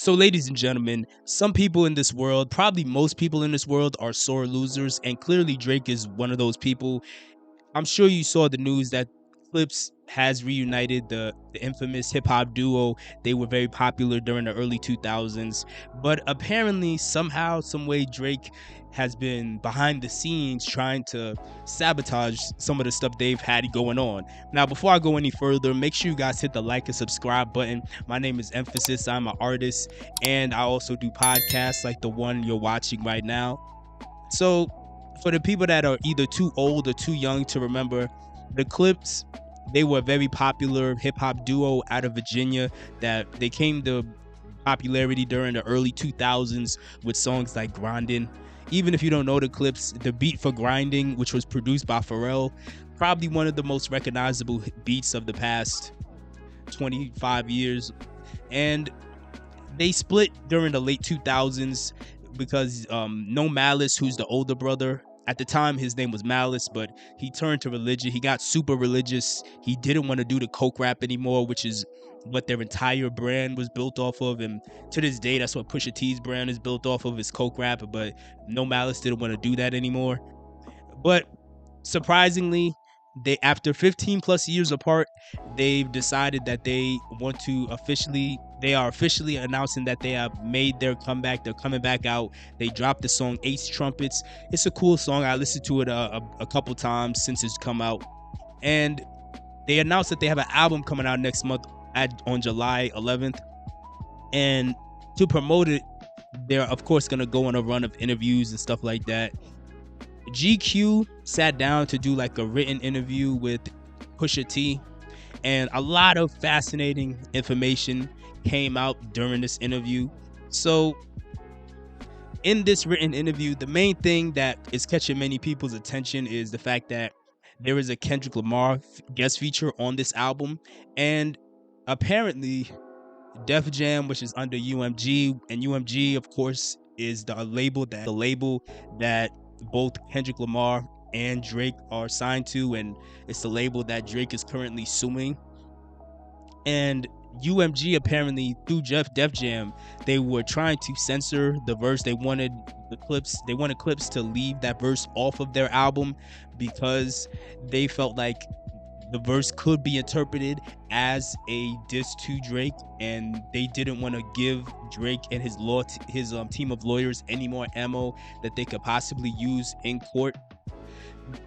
So, ladies and gentlemen, some people in this world, probably most people in this world, are sore losers, and clearly Drake is one of those people. I'm sure you saw the news that Clipse has reunited the infamous hip hop duo. They were very popular during the early 2000s, but apparently, somehow, some way, Drake has been behind the scenes trying to sabotage some of the stuff they've had going on. Now, before I go any further, make sure you guys hit the like and subscribe button. My name is Mfasis. I'm an artist, and I also do podcasts like the one you're watching right now. So, for the people that are either too old or too young to remember, the Clipse, they were a very popular hip hop duo out of Virginia that they came to popularity during the early 2000s with songs like Grindin'. Even if you don't know the Clipse, the beat for Grinding, which was produced by Pharrell, probably one of the most recognizable beats of the past 25 years. And they split during the late 2000s because No Malice, who's the older brother, at the time his name was Malice, but he turned to religion. He got super religious. He didn't want to do the coke rap anymore, which is what their entire brand was built off of. And to this day, that's what Pusha T's brand is built off of, is coke rap. But No Malice didn't want to do that anymore. But surprisingly, they, after 15 plus years apart, they've decided that they are officially announcing that they have made their comeback. They're coming back out. They dropped the song Ace Trumpets. It's a cool song. I listened to it a couple times since it's come out. And they announced that they have an album coming out next month on July 11th. And to promote it, they're of course going to go on a run of interviews and stuff like that. GQ sat down to do like a written interview with Pusha T, and a lot of fascinating information came out during this interview. So in this written interview, the main thing that is catching many people's attention is the fact that there is a Kendrick Lamar guest feature on this album, and apparently Def Jam, which is under UMG, and UMG of course is the label that both Kendrick Lamar and Drake are signed to, and it's the label that Drake is currently suing. And UMG apparently, through Def Jam, they were trying to censor the verse. They wanted Clipse to leave that verse off of their album because they felt like the verse could be interpreted as a diss to Drake, and they didn't want to give Drake and his team of lawyers any more ammo that they could possibly use in court.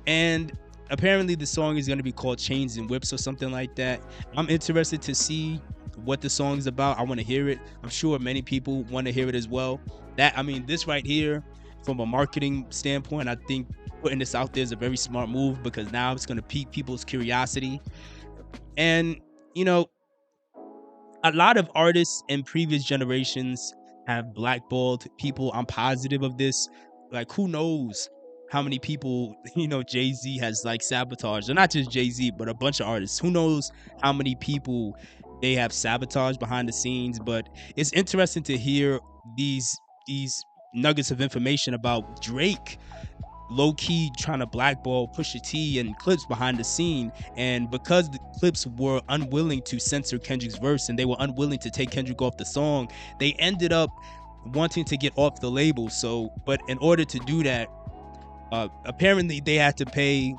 And apparently the song is going to be called Chains and Whips or something like that. I'm interested to see what the song is about. I want to hear it. I'm sure many people want to hear it as well. This right here, from a marketing standpoint, I think putting this out there is a very smart move, because now it's going to pique people's curiosity. And a lot of artists in previous generations have blackballed people. I'm positive of this. Like, who knows how many people Jay-Z has like sabotaged, or not just Jay-Z, but a bunch of artists. Who knows how many people they have sabotaged behind the scenes. But it's interesting to hear these nuggets of information about Drake low-key trying to blackball Pusha T and Clipse behind the scene. And because the Clipse were unwilling to censor Kendrick's verse, and they were unwilling to take Kendrick off the song, they ended up wanting to get off the label. But in order to do that, apparently they had to pay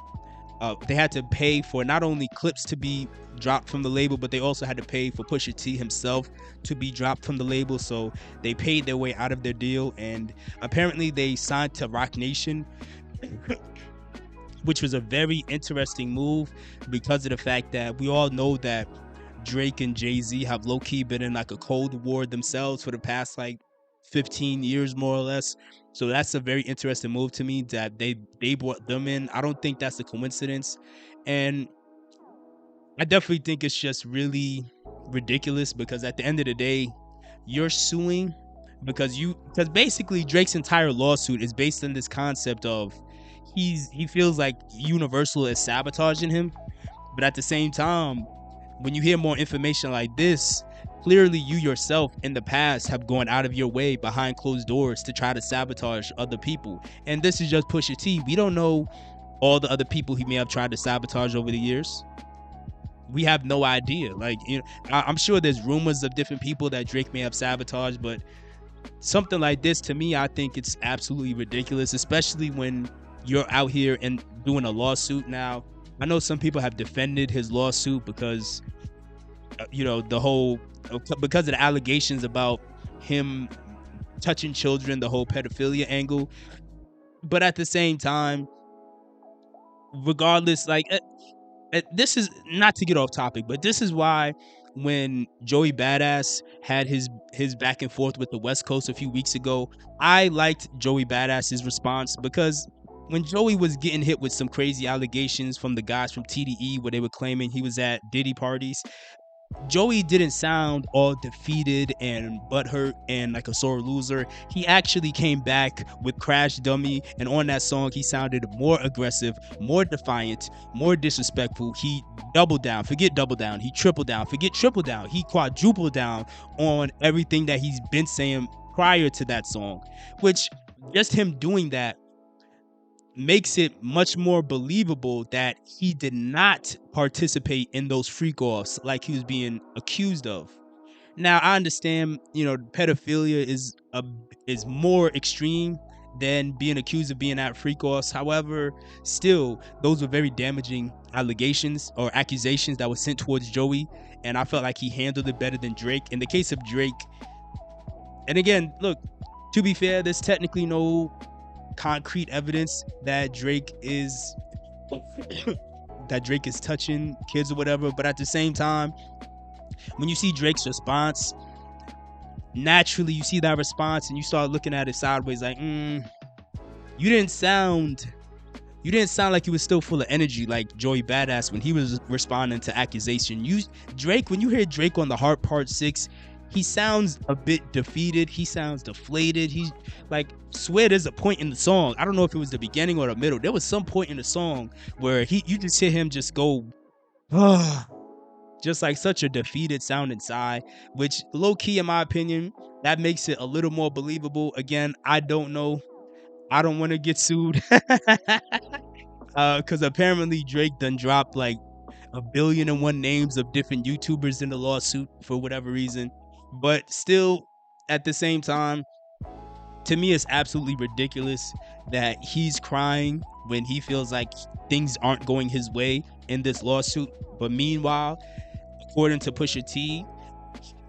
for not only Clipse to be dropped from the label, but they also had to pay for Pusha T himself to be dropped from the label. So they paid their way out of their deal, and apparently they signed to Roc Nation, which was a very interesting move because of the fact that we all know that Drake and Jay-Z have low-key been in like a cold war themselves for the past like 15 years more or less. So that's a very interesting move to me that they brought them in. I don't think that's a coincidence, and I definitely think it's just really ridiculous, because at the end of the day, you're suing because basically Drake's entire lawsuit is based on this concept of he feels like Universal is sabotaging him. But at the same time, when you hear more information like this, clearly you yourself in the past have gone out of your way behind closed doors to try to sabotage other people. And this is just Pusha T. We don't know all the other people he may have tried to sabotage over the years. we have no idea. Like, you know, I'm sure there's rumors of different people that Drake may have sabotaged, but something like this, to me, I think it's absolutely ridiculous, especially when you're out here and doing a lawsuit. Now, I know some people have defended his lawsuit because you know, the whole, because of the allegations about him touching children, the whole pedophilia angle. But at the same time, regardless, like, this is not to get off topic, but this is why when Joey Badass had his back and forth with the West Coast a few weeks ago, I liked Joey Badass's response, because when Joey was getting hit with some crazy allegations from the guys from TDE where they were claiming he was at Diddy parties, Joey didn't sound all defeated and butthurt and like a sore loser. He actually came back with Crash Dummy, and on that song, he sounded more aggressive, more defiant, more disrespectful. He doubled down, forget double down. He tripled down, forget triple down. He quadrupled down on everything that he's been saying prior to that song, which just him doing that makes it much more believable that he did not participate in those freak offs like he was being accused of. Now, I understand, you know, pedophilia is more extreme than being accused of being at freak offs. However, still, those were very damaging allegations or accusations that were sent towards Joey, and I felt like he handled it better than Drake. In the case of Drake, and again, look, to be fair, there's technically no concrete evidence that Drake is touching kids or whatever, but at the same time, when you see Drake's response, naturally you see that response and you start looking at it sideways, like, you didn't sound like you was still full of energy like Joey Badass when he was responding to accusation. When you hear Drake on the Heart Part 6, he sounds a bit defeated. He sounds deflated. He's like, swear there's a point in the song, I don't know if it was the beginning or the middle, there was some point in the song where you just hear him just go, just like such a defeated sounding sigh, which low key, in my opinion, that makes it a little more believable. Again, I don't know. I don't want to get sued. Because apparently Drake done dropped like 1,000,000,001 names of different YouTubers in the lawsuit for whatever reason. But still, at the same time, to me, it's absolutely ridiculous that he's crying when he feels like things aren't going his way in this lawsuit. But meanwhile, according to Pusha T,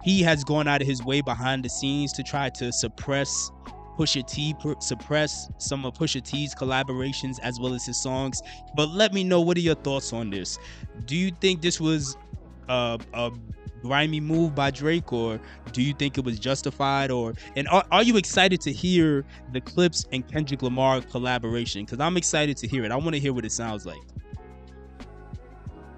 he has gone out of his way behind the scenes to try to suppress some of Pusha T's collaborations as well as his songs. But let me know, what are your thoughts on this? Do you think this was a grimy move by Drake, or do you think it was justified? And are you excited to hear the Clipse and Kendrick Lamar collaboration? Because I'm excited to hear it. I want to hear what it sounds like.